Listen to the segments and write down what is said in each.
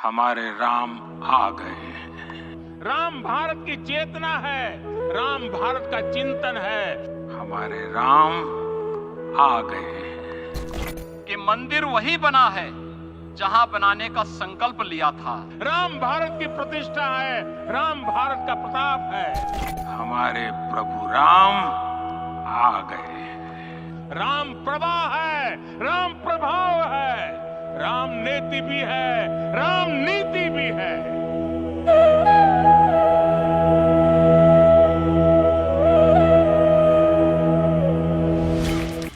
हमारे राम आ गए। राम भारत की चेतना है, राम भारत का चिंतन है। हमारे राम आ गए। कि मंदिर वही बना है जहां बनाने का संकल्प लिया था। राम भारत की प्रतिष्ठा है, राम भारत का प्रताप है। हमारे प्रभु राम आ गए। राम प्रवाह है, राम प्रभाव है, राम नेति भी है, राम नीति भी है।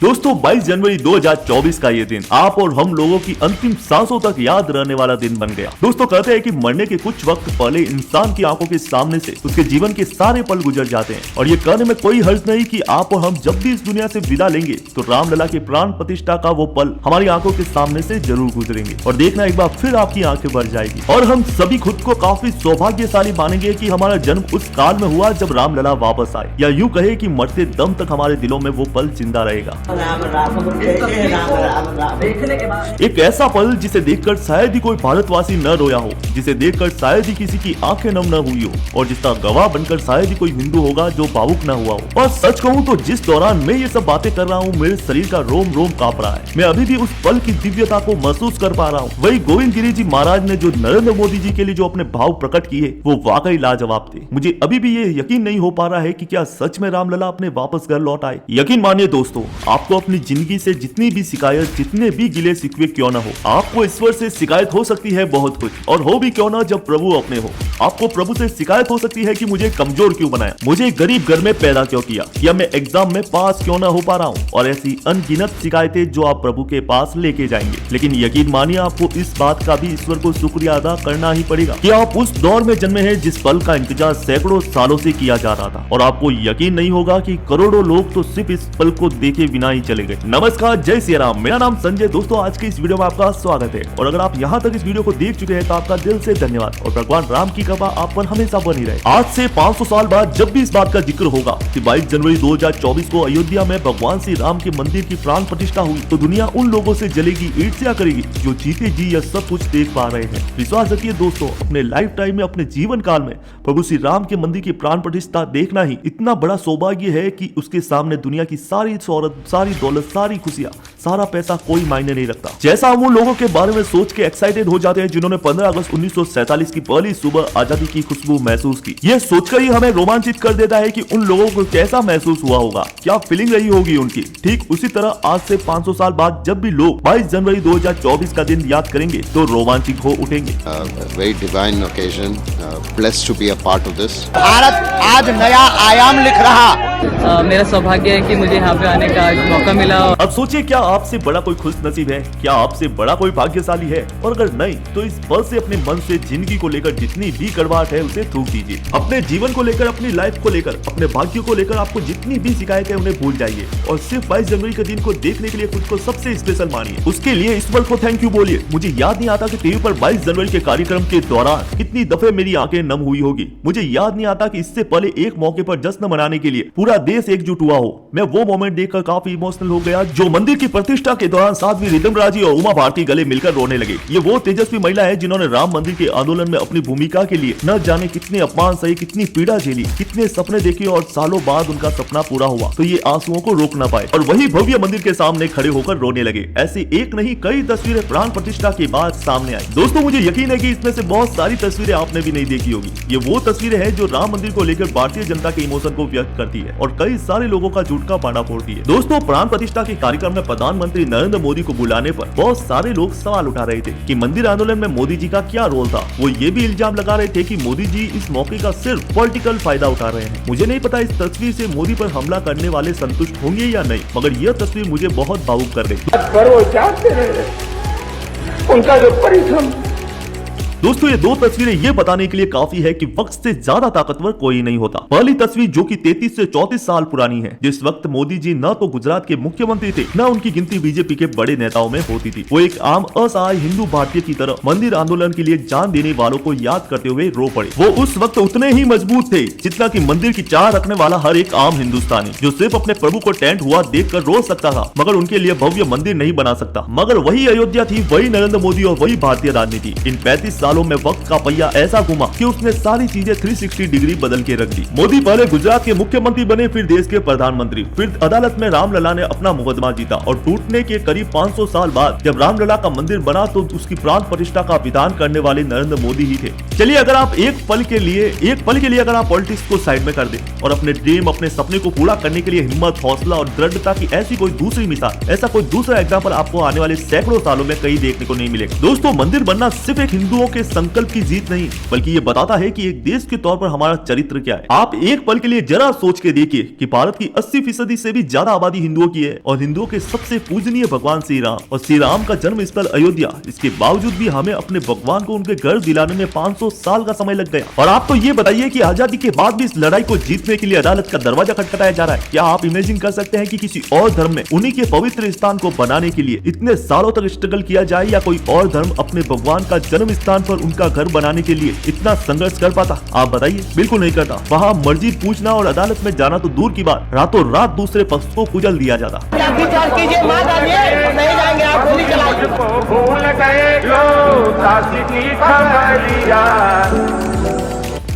दोस्तों 22 जनवरी 2024 का ये दिन आप और हम लोगों की अंतिम सांसों तक याद रहने वाला दिन बन गया। दोस्तों कहते हैं कि मरने के कुछ वक्त पहले इंसान की आंखों के सामने से उसके जीवन के सारे पल गुजर जाते हैं और ये कहने में कोई हर्ज नहीं कि आप और हम जब भी इस दुनिया से विदा लेंगे तो रामलला के प्राण प्रतिष्ठा का वो पल हमारी आंखों के सामने से जरूर गुजरेंगे और देखना एक बार फिर आपकी आंखें भर जाएगी और हम सभी खुद को काफी सौभाग्यशाली मानेंगे कि हमारा जन्म उस काल में हुआ जब रामलला वापस आए, या यूं कहे कि मरते दम तक हमारे दिलों में वो पल जिंदा रहेगा। राम राम राम राम देखने के बाद एक ऐसा पल जिसे देखकर शायद ही कोई भारतवासी न रोया हो, जिसे देखकर शायद ही किसी की आंखें नम न हुई हो और जिसका गवाह बनकर शायद ही कोई हिंदू होगा जो भावुक न हुआ हो। और सच कहूँ तो जिस दौरान मैं ये सब बातें कर रहा हूँ मेरे शरीर का रोम रोम कांप रहा है। मैं अभी भी उस पल की दिव्यता को महसूस कर पा रहा हूँ। वही गोविंद गिरी जी महाराज ने जो नरेंद्र मोदी जी के लिए जो अपने भाव प्रकट किए वो वाकई लाजवाब थे। मुझे अभी भी ये यकीन नहीं हो पा रहा है कि क्या सच में रामलला अपने वापस घर लौट आए। यकीन मानिए दोस्तों, आपको अपनी जिंदगी से जितनी भी शिकायत, जितने भी गिले शिकवे क्यों न हो, आपको ईश्वर से शिकायत हो सकती है बहुत कुछ, और हो भी क्यों ना जब प्रभु अपने हो। आपको प्रभु से शिकायत हो सकती है कि मुझे कमजोर क्यों बनाया, मुझे गरीब घर में पैदा क्यों किया, या मैं एग्जाम में पास क्यों ना हो पा रहा हूँ, और ऐसी अनगिनत शिकायतें जो आप प्रभु के पास लेके जाएंगे। लेकिन यकीन मानिए आपको इस बात का भी ईश्वर को शुक्रिया अदा करना ही पड़ेगा कि आप उस दौर में जन्मे हैं जिस पल का इंतजार सैकड़ों सालों से किया जा रहा था, और आपको यकीन नहीं होगा कि करोड़ों लोग तो सिर्फ इस पल को देखे बिना ही चले गए। नमस्कार, जय श्री राम। मेरा नाम संजय। दोस्तों आज के इस वीडियो में आपका स्वागत है, और अगर आप यहाँ तक इस वीडियो को देख चुके हैं तो आपका दिल से धन्यवाद, और भगवान राम की कृपा आप पर हमेशा बनी रहे। आज से 500 साल बाद जब भी इस बात का जिक्र होगा कि 22 जनवरी 2024 को अयोध्या में भगवान श्री राम के मंदिर की प्राण प्रतिष्ठा हुई, तो दुनिया उन लोगों से जलेगी, ईर्ष्या करेगी जो जीते जी यह सब कुछ देख पा रहे हैं। विश्वास रखिए दोस्तों, अपने लाइफ टाइम में, अपने जीवन काल में प्रभु श्री राम के मंदिर की प्राण प्रतिष्ठा देखना ही इतना बड़ा सौभाग्य है कि उसके सामने दुनिया की सारी शोहरत, सारी दौलत, सारी खुशियां, सारा पैसा कोई मायने नहीं रखता। जैसा हम उन लोगों के बारे में सोच के एक्साइटेड हो जाते हैं जिन्होंने 15 अगस्त 1947 की पहली सुबह आजादी की खुशबू महसूस की। यह सोचकर ही हमें रोमांचित कर देता है कि उन लोगों को कैसा महसूस हुआ होगा, क्या फीलिंग रही होगी उनकी। ठीक उसी तरह आज से 500 साल बाद जब भी लोग 22 जनवरी 2024 का दिन याद करेंगे तो रोमांचित हो उठेंगे। Very divine occasion, blessed to be a part of this. Bharat आज नया आयाम लिख रहा। मेरा सौभाग्य है कि मुझे यहाँ पे आने का मौका मिला। अब सोचिए, क्या आपसे बड़ा कोई खुश नसीब है, क्या आपसे बड़ा कोई भाग्यशाली है? और अगर नहीं तो इस पल से अपने मन से जिंदगी को लेकर जितनी भी कड़वाहट है उसे थूक दीजिए। अपने जीवन को लेकर, अपनी लाइफ को लेकर, अपने भाग्य को लेकर आपको जितनी भी शिकायत है उन्हें भूल जाइए और सिर्फ 22 जनवरी के दिन को देखने के लिए खुद को सबसे स्पेशल मानिए। उसके लिए ईश्वर को थैंक यू बोलिए। मुझे याद नहीं आता कि टीवी पर 22 जनवरी के कार्यक्रम के दौरान कितनी दफे मेरी आंखें नम हुई होगी। मुझे याद नहीं आता कि इससे पहले एक मौके पर जश्न मनाने के लिए पूरा देश एकजुट हुआ हो। मैं वो मोमेंट देखकर काफी इमोशनल हो गया जो मंदिर की प्रतिष्ठा के दौरान साध्वी रिदम जी और उमा भारती गले मिलकर रोने लगे। ये वो तेजस्वी महिला है जिन्होंने राम मंदिर के आंदोलन में अपनी भूमिका के लिए न जाने कितने अपमान सही, कितनी पीड़ा झेली, कितने सपने देखे, और सालों बाद उनका सपना पूरा हुआ तो ये आंसुओं को रोक न पाए और वही भव्य मंदिर के सामने खड़े होकर रोने लगे। ऐसी एक नहीं कई तस्वीरें प्राण प्रतिष्ठा के बाद सामने आई। दोस्तों मुझे यकीन है कि इसमें से बहुत सारी तस्वीरें आपने भी नहीं देखी होगी। ये वो तस्वीरें हैं जो राम मंदिर को लेकर भारतीय जनता के इमोशन को व्यक्त करती है और कई सारे लोगों का झूठ का पाड़ा फोड़ती है। दोस्तों प्राण प्रतिष्ठा के कार्यक्रम में प्रधानमंत्री नरेंद्र मोदी को बुलाने पर बहुत सारे लोग सवाल उठा रहे थे कि मंदिर आंदोलन में मोदी जी का क्या रोल था। वो ये भी इल्जाम लगा रहे थे कि मोदी जी इस मौके का सिर्फ पॉलिटिकल फायदा उठा रहे हैं। मुझे नहीं पता इस तस्वीर से मोदी पर हमला करने वाले संतुष्ट होंगे या नहीं, मगर यह तस्वीर मुझे बहुत भावुक कर गई। पर वो चाहते रहे, उनका जो परिश्रम। दोस्तों ये दो तस्वीरें ये बताने के लिए काफी है कि वक्त से ज्यादा ताकतवर कोई नहीं होता। पहली तस्वीर जो कि 33 से 34 साल पुरानी है, जिस वक्त मोदी जी न तो गुजरात के मुख्यमंत्री थे न उनकी गिनती बीजेपी के बड़े नेताओं में होती थी। वो एक आम असहाय हिंदू भारतीय की तरह मंदिर आंदोलन के लिए जान देने वालों को याद करते हुए रो पड़े। वो उस वक्त उतने ही मजबूत थे जितना कि मंदिर की चाह रखने वाला हर एक आम हिंदुस्तानी जो सिर्फ अपने प्रभु को टेंट हुआ देख कर रो सकता था मगर उनके लिए भव्य मंदिर नहीं बना सकता। मगर वही अयोध्या थी, वही नरेंद्र मोदी और वही भारतीय राजनीति। इन 35 सालों सालों में वक्त का पहिया ऐसा घुमा कि उसने सारी चीजें 360 डिग्री बदल के रख दी। मोदी पहले गुजरात के मुख्यमंत्री बने, फिर देश के प्रधानमंत्री, फिर अदालत में रामलला ने अपना मुकदमा जीता और टूटने के करीब 500 साल बाद जब रामलला का मंदिर बना तो उसकी प्राण प्रतिष्ठा का विधान करने वाले नरेंद्र मोदी ही थे। चलिए, अगर आप एक पल के लिए अगर आप पॉलिटिक्स को साइड में कर दे और अपने ड्रीम, अपने सपने को पूरा करने के लिए हिम्मत, हौसला और दृढ़ता की ऐसी कोई दूसरी मिसाल, ऐसा कोई दूसरा एग्जाम्पल आपको आने वाले सैकड़ों सालों में कहीं देखने को नहीं मिलेगा। दोस्तों, मंदिर बनना सिर्फ एक हिंदुओं के संकल्प की जीत नहीं, बल्कि ये बताता है कि एक देश के तौर पर हमारा चरित्र क्या है। आप एक पल के लिए जरा सोच के देखिए कि भारत की 80% से भी ज्यादा आबादी हिंदुओं की है और हिंदुओं के सबसे पूजनीय भगवान श्री राम और श्री राम का जन्म स्थल अयोध्या, इसके बावजूद भी हमें अपने भगवान को उनके घर दिलाने में 500 साल का समय लग गया। और आप तो ये बताइए कि आजादी के बाद भी इस लड़ाई को जीतने के लिए अदालत का दरवाजा खटखटाया जा रहा है। क्या आप इमेजिन कर सकते हैं कि किसी और धर्म में उन्हीं के पवित्र स्थान को बनाने के लिए इतने सालों तक स्ट्रगल किया जाए, या कोई और धर्म अपने भगवान का जन्म स्थान पर उनका घर बनाने के लिए इतना संघर्ष कर पाता? आप बताइए। बिल्कुल नहीं करता। वहाँ मर्जी पूछना और अदालत में जाना तो दूर की बात, रातों रात दूसरे पक्ष को कुचल दिया जाता।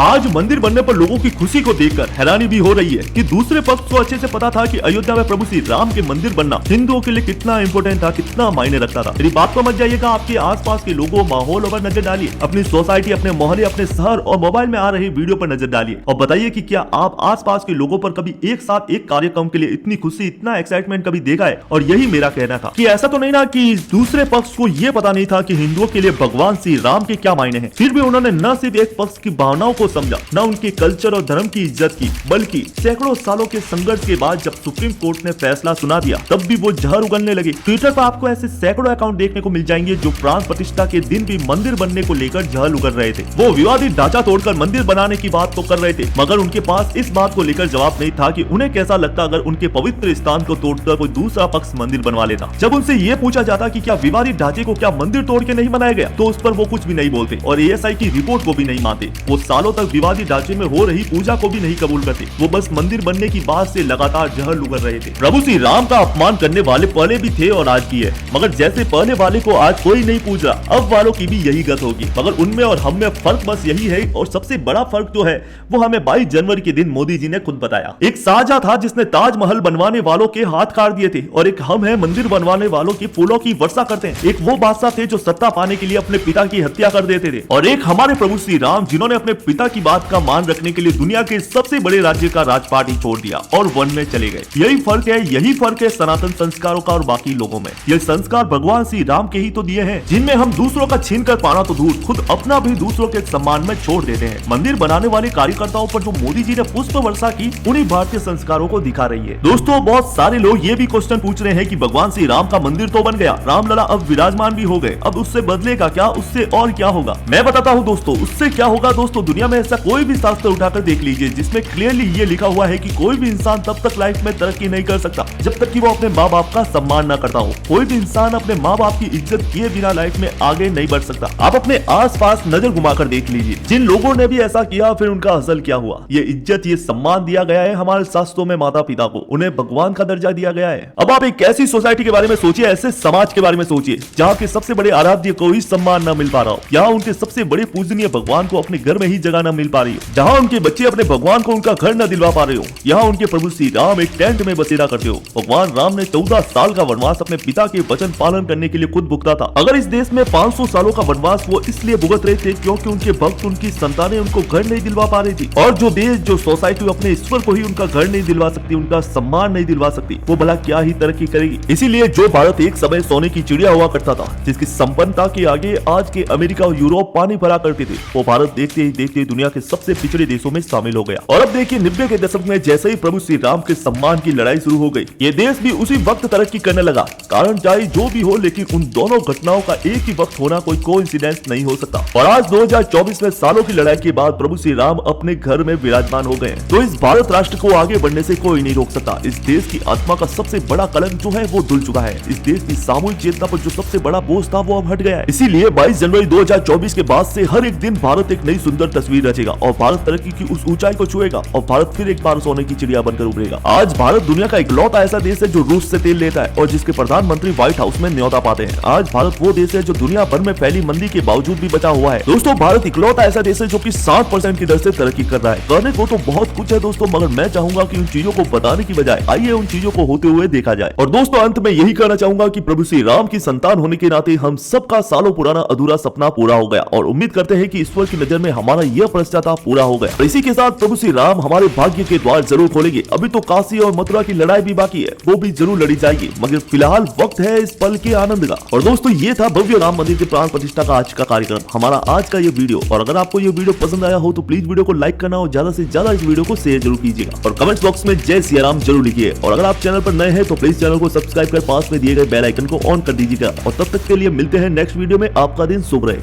आज मंदिर बनने पर लोगों की खुशी को देखकर हैरानी भी हो रही है कि दूसरे पक्ष को अच्छे से पता था कि अयोध्या में प्रभु श्री राम के मंदिर बनना हिंदुओं के लिए कितना इंपॉर्टेंट था, कितना मायने रखता था। मेरी बात को मत जाइएगा, आपके आसपास के लोगों, माहौल पर नजर डालिए, अपनी सोसाइटी, अपने मोहल्ले, अपने शहर और मोबाइल में आ रही वीडियो पर नजर डालिए और बताइए कि क्या आप आसपास के लोगों पर कभी एक साथ एक कार्यक्रम के लिए इतनी खुशी, इतना एक्साइटमेंट कभी देखा है? और यही मेरा कहना था कि ऐसा तो नहीं ना कि दूसरे पक्ष को यह पता नहीं था कि हिंदुओं के लिए भगवान श्री राम के क्या मायने हैं। फिर भी उन्होंने न सिर्फ एक पक्ष की भावनाओं को समझा, न उनके कल्चर और धर्म की इज्जत की, बल्कि सैकड़ों सालों के संघर्ष के बाद जब सुप्रीम कोर्ट ने फैसला सुना दिया, तब भी वो जहर उगलने लगे। ट्विटर पर आपको ऐसे सैकड़ों अकाउंट देखने को मिल जाएंगे जो प्राण प्रतिष्ठा के दिन भी मंदिर बनने को लेकर जहर उगल रहे थे। वो विवादित ढांचा तोड़कर मंदिर बनाने की बात तो कर रहे थे, मगर उनके पास इस बात को लेकर जवाब नहीं था कि उन्हें कैसा लगता अगर उनके पवित्र स्थान को तोड़कर कोई दूसरा पक्ष मंदिर बनवा लेता। जब उनसे ये पूछा जाता कि क्या विवादित ढांचे को क्या मंदिर तोड़ के नहीं बनाया गया, तो उस पर वो कुछ भी नहीं बोलते और ASI की रिपोर्ट को भी नहीं मानते। वो सालों तक विवादित ढांचे में हो रही पूजा को भी नहीं कबूल करते। वो बस मंदिर बनने की बात से लगातार जहर उगल रहे थे। प्रभु श्री राम का अपमान करने वाले पहले भी थे और आज भी है, मगर जैसे पहले वाले को आज कोई नहीं पूज रहा, अब वालों की भी यही गत होगी। मगर उनमें और हम में फर्क बस यही है, और सबसे बड़ा फर्क जो है वो हमें 22 जनवरी के दिन मोदी जी ने खुद बताया। एक शाहजहां था जिसने ताजमहल बनवाने वालों के हाथ काट दिए थे, और एक हम है मंदिर बनवाने वालों के फूलों की वर्षा करते हैं। एक वो बादशाह थे जो सत्ता पाने के लिए अपने पिता की हत्या कर देते थे, और एक हमारे प्रभु श्री राम जिन्होंने अपने पिता की बात का मान रखने के लिए दुनिया के सबसे बड़े राज्य का राजपाट ही छोड़ दिया और वन में चले गए। यही फर्क है सनातन संस्कारों का और बाकी लोगों में। ये संस्कार भगवान श्री राम के ही तो दिए हैं, जिनमें हम दूसरों का छीन कर पाना तो दूर, खुद अपना भी दूसरों के सम्मान में छोड़ देते हैं। मंदिर बनाने वाले कार्यकर्ताओं पर जो मोदी जी ने पुष्प वर्षा की, उन्हीं भारतीय संस्कारों को दिखा रही है। दोस्तों, बहुत सारे लोग ये भी क्वेश्चन पूछ रहे हैं कि भगवान श्री राम का मंदिर तो बन गया, रामलला अब विराजमान भी हो गए, अब उससे बदलेगा क्या, उससे और क्या होगा? मैं बताता हूँ दोस्तों, उससे क्या होगा। दोस्तों, दुनिया में ऐसा कोई भी शास्त्र उठाकर देख लीजिए जिसमें क्लियरली ये लिखा हुआ है कि कोई भी इंसान तब तक लाइफ में तरक्की नहीं कर सकता जब तक कि वो अपने माँ बाप का सम्मान न करता हो। कोई भी इंसान अपने माँ बाप की इज्जत किए बिना लाइफ में आगे नहीं बढ़ सकता। आप अपने आसपास नजर घुमाकर देख लीजिए, जिन लोगों ने भी ऐसा किया फिर उनका असल क्या हुआ। ये इज्जत, ये सम्मान दिया गया है हमारे शास्त्रों में माता पिता को, उन्हें भगवान का दर्जा दिया गया है। अब आप एक ऐसी सोसाइटी के बारे में सोचिए, ऐसे समाज के बारे में सोचिए जहाँ के सबसे बड़े आराध्य को ही सम्मान न मिल पा रहा हो, यहाँ उनके सबसे बड़े पूजनीय भगवान को अपने घर में ही जगह न मिल पा रही हो, जहाँ उनके बच्चे अपने भगवान को उनका घर न दिलवा पा रहे हो, यहाँ उनके प्रभु श्री राम एक टेंट में बसेरा करते हो। भगवान राम ने 14 साल का वनवास अपने पिता के वचन पालन करने के लिए खुद भुगता था। अगर इस देश में 500 सालों का वनवास वो इसलिए भुगत रहे थे क्योंकि उनके भक्त, उनकी संतानें उनको घर नहीं दिलवा पा रही थी, और जो देश, जो सोसाइटी अपने ईश्वर को ही उनका घर नहीं दिलवा सकती, उनका सम्मान नहीं दिलवा सकती, वो भला क्या ही तरक्की करेगी। इसीलिए जो भारत एक समय सोने की चिड़िया हुआ करता था, जिसकी संपन्नता के आगे आज के अमेरिका और यूरोप पानी भरा करते थे, वो भारत देखते ही देखते दुनिया के सबसे पिछड़े देशों में शामिल हो गया। और अब देखिए 90 के दशक में जैसे ही प्रभु श्री राम के सम्मान की लड़ाई शुरू हो गई, ये देश भी उसी वक्त तरक्की करने लगा। कारण चाहे जो भी हो, लेकिन उन दोनों घटनाओं का एक ही वक्त होना कोई कोइंसिडेंस नहीं हो सकता। और आज 2024 में सालों की लड़ाई के बाद प्रभु श्री राम अपने घर में विराजमान हो गए, तो इस भारत राष्ट्र को आगे बढ़ने से कोई नहीं रोक सकता। इस देश की आत्मा का सबसे बड़ा कलंक जो है वो धुल चुका है। इस देश की सामूहिक चेतना पर जो सबसे बड़ा बोझ था वो अब हट गया है। इसीलिए 22 जनवरी 2024 के बाद से हर एक दिन भारत एक नई सुंदर तस्वीर तस्वीर रचेगा और भारत तरक्की की उस ऊंचाई को छुएगा और भारत फिर एक बार सोने की चिड़िया बनकर उभरेगा। आज भारत दुनिया का इकलौता ऐसा देश है जो रूस से तेल लेता है और जिसके प्रधानमंत्री व्हाइट हाउस में न्योता पाते हैं। आज भारत वो देश है जो दुनिया भर में फैली मंदी के बावजूद भी बचा हुआ है। दोस्तों, भारत इकलौता ऐसा देश है जो कि 60% की दर से तरक्की कर रहा है। करने को तो बहुत कुछ है दोस्तों, मगर मैं चाहूंगा कि उन चीजों को बताने की बजाय आइए उन चीजों को होते हुए देखा जाए। और दोस्तों, अंत में यही कहना चाहूंगा कि प्रभु श्री राम की संतान होने के नाते हम सबका सालों पुराना अधूरा सपना पूरा हो गया और उम्मीद करते हैं कि ईश्वर की नजर में हमारा यह पश्चाताप पूरा हो गया। इसी के साथ प्रभु श्री राम हमारे भाग्य के द्वार जरूर खोलेंगे। अभी तो काशी और मथुरा की लड़ाई भी बाकी है, वो भी जरूर लड़ी जाएगी, मगर फिलहाल वक्त है इस पल के आनंद का। और दोस्तों, ये था भव्य राम मंदिर के प्राण प्रतिष्ठा का आज का कार्यक्रम, हमारा आज का ये वीडियो। और अगर आपको ये वीडियो पसंद आया हो तो प्लीज वीडियो को लाइक करना और ज्यादा से ज्यादा इस वीडियो को शेयर जरूर कीजिएगा और कमेंट बॉक्स में जय सिया राम जरूर लिखिए। और अगर आप चैनल पर नए हैं तो प्लीज चैनल को सब्सक्राइब कर पास में दिए गए बेल आइकन को ऑन कर दीजिएगा। और तब तक के लिए मिलते हैं नेक्स्ट वीडियो में। आपका दिन शुभ रहे।